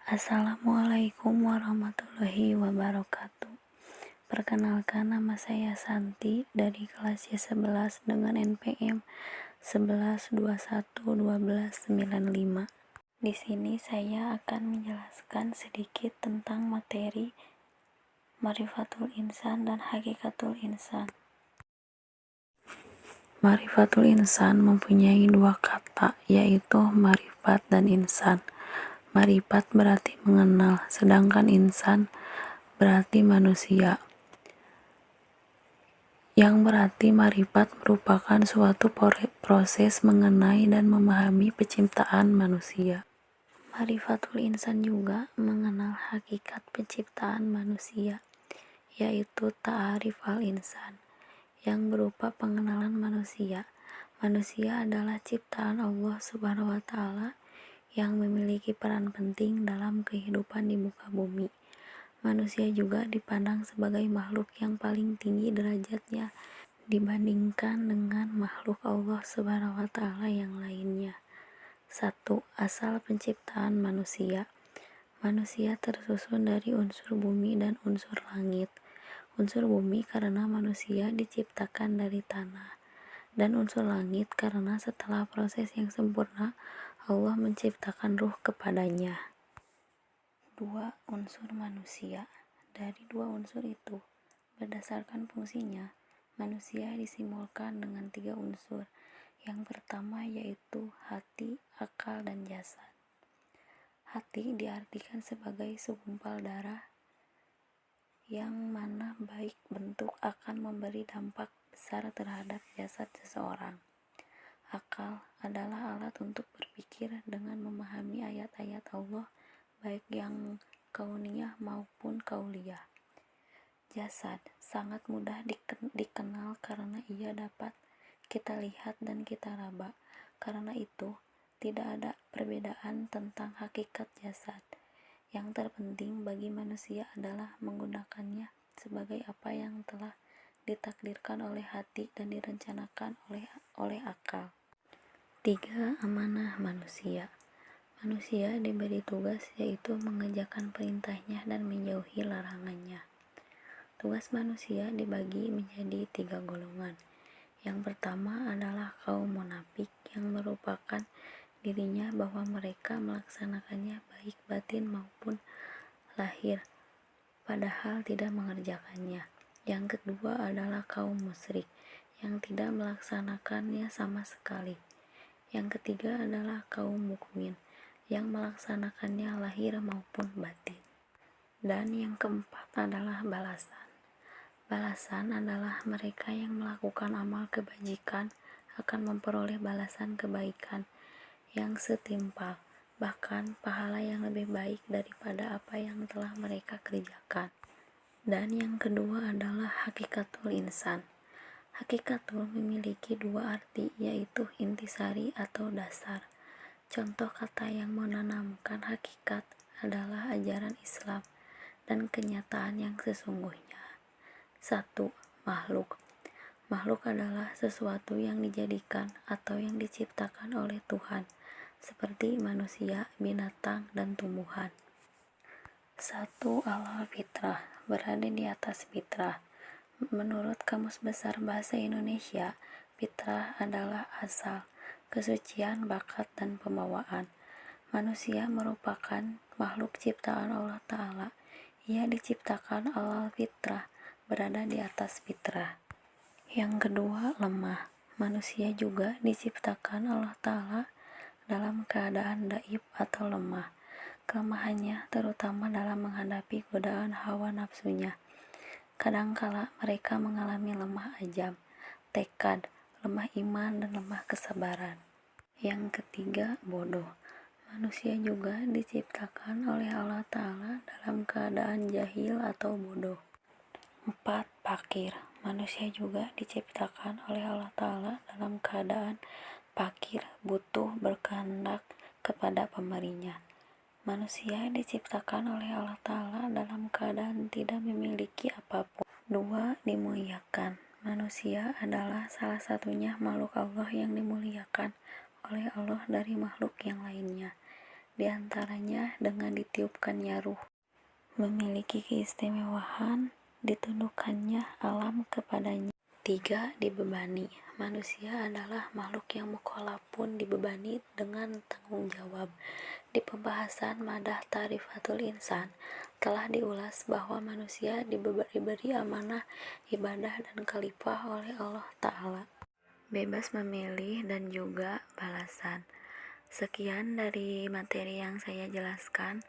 Assalamualaikum warahmatullahi wabarakatuh. Perkenalkan, nama saya Santi dari kelas Y11 dengan NPM 11211295. Di sini saya akan menjelaskan sedikit tentang materi Ma'rifatul Insan dan Hakikatul Insan. Ma'rifatul Insan mempunyai dua kata, yaitu ma'rifat dan insan. Ma'rifat berarti mengenal, sedangkan insan berarti manusia. Yang berarti ma'rifat merupakan suatu proses mengenai dan memahami penciptaan manusia. Ma'rifatul Insan juga mengenal hakikat penciptaan manusia, yaitu ta'arif al-insan, yang berupa pengenalan manusia. Manusia adalah ciptaan Allah Subhanahu wa Ta'ala yang memiliki peran penting dalam kehidupan di muka bumi. Manusia juga dipandang sebagai makhluk yang paling tinggi derajatnya dibandingkan dengan makhluk Allah Subhanahu wa Ta'ala yang lainnya. 1. Asal penciptaan manusia. Manusia tersusun dari unsur bumi dan unsur langit. Unsur bumi karena manusia diciptakan dari tanah, dan unsur langit karena setelah proses yang sempurna Allah menciptakan ruh kepadanya. 2. Unsur manusia. Dari dua unsur itu, berdasarkan fungsinya, manusia disimbolkan dengan 3 unsur. Yang pertama yaitu hati, akal, dan jasad. Hati diartikan sebagai segumpal darah yang mana baik bentuk akan memberi dampak besar terhadap jasad seseorang. Akal adalah alat untuk berpikir dengan memahami ayat-ayat Allah, baik yang kauniyah maupun kauliyah. Jasad sangat mudah dikenal karena ia dapat kita lihat dan kita raba. Karena itu, tidak ada perbedaan tentang hakikat jasad. Yang terpenting bagi manusia adalah menggunakannya sebagai apa yang telah ditakdirkan oleh hati dan direncanakan oleh akal. 3. Amanah manusia. Manusia diberi tugas yaitu mengerjakan perintahnya dan menjauhi larangannya. Tugas manusia dibagi menjadi 3 golongan. Yang pertama adalah kaum munafik, yang merupakan dirinya bahwa mereka melaksanakannya baik batin maupun lahir, padahal tidak mengerjakannya. Yang kedua adalah kaum musyrik, yang tidak melaksanakannya sama sekali. Yang ketiga adalah kaum mukmin, yang melaksanakannya lahir maupun batin. Dan yang keempat adalah balasan. Balasan adalah mereka yang melakukan amal kebajikan akan memperoleh balasan kebaikan yang setimpal, bahkan pahala yang lebih baik daripada apa yang telah mereka kerjakan. Dan yang kedua adalah hakikatul insan. Hakikatul memiliki 2 arti, yaitu intisari atau dasar. Contoh kata yang menanamkan hakikat adalah ajaran Islam dan kenyataan yang sesungguhnya. 1. Makhluk. Makhluk adalah sesuatu yang dijadikan atau yang diciptakan oleh Tuhan, seperti manusia, binatang, dan tumbuhan. 1. Alal fitrah, berada di atas fitrah. Menurut Kamus Besar Bahasa Indonesia, fitrah adalah asal, kesucian, bakat, dan pembawaan. Manusia merupakan makhluk ciptaan Allah Ta'ala. Ia diciptakan alal fitrah, berada di atas fitrah. Yang kedua, lemah. Manusia juga diciptakan Allah Ta'ala dalam keadaan dhaif atau lemah. Kelemahannya terutama dalam menghadapi godaan hawa nafsunya. Kadangkala mereka mengalami lemah ajam, tekad, lemah iman, dan lemah kesabaran. Yang ketiga, bodoh. Manusia juga diciptakan oleh Allah Ta'ala dalam keadaan jahil atau bodoh. 4. Fakir. Manusia juga diciptakan oleh Allah Ta'ala dalam keadaan fakir, butuh, berkehendak kepada pemberinya. Manusia diciptakan oleh Allah Ta'ala dalam keadaan tidak memiliki apapun. 2. Dimuliakan. Manusia adalah salah satunya makhluk Allah yang dimuliakan oleh Allah dari makhluk yang lainnya. diantaranya dengan ditiupkannya ruh, memiliki keistimewaan, ditundukkannya alam kepadanya. 3. Dibebani. Manusia adalah makhluk yang mukallaf pun dibebani dengan tanggung jawab. Di pembahasan Madah Ta'rifatul Insan telah diulas bahwa manusia diberi amanah ibadah dan khalifah oleh Allah Ta'ala, bebas memilih dan juga balasan. Sekian dari materi yang saya jelaskan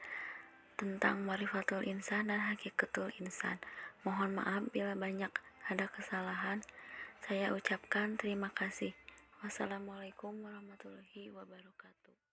tentang Ma'rifatul Insan dan Hakikatul Insan. Mohon maaf bila banyak ada kesalahan. Saya ucapkan terima kasih. Wassalamualaikum warahmatullahi wabarakatuh.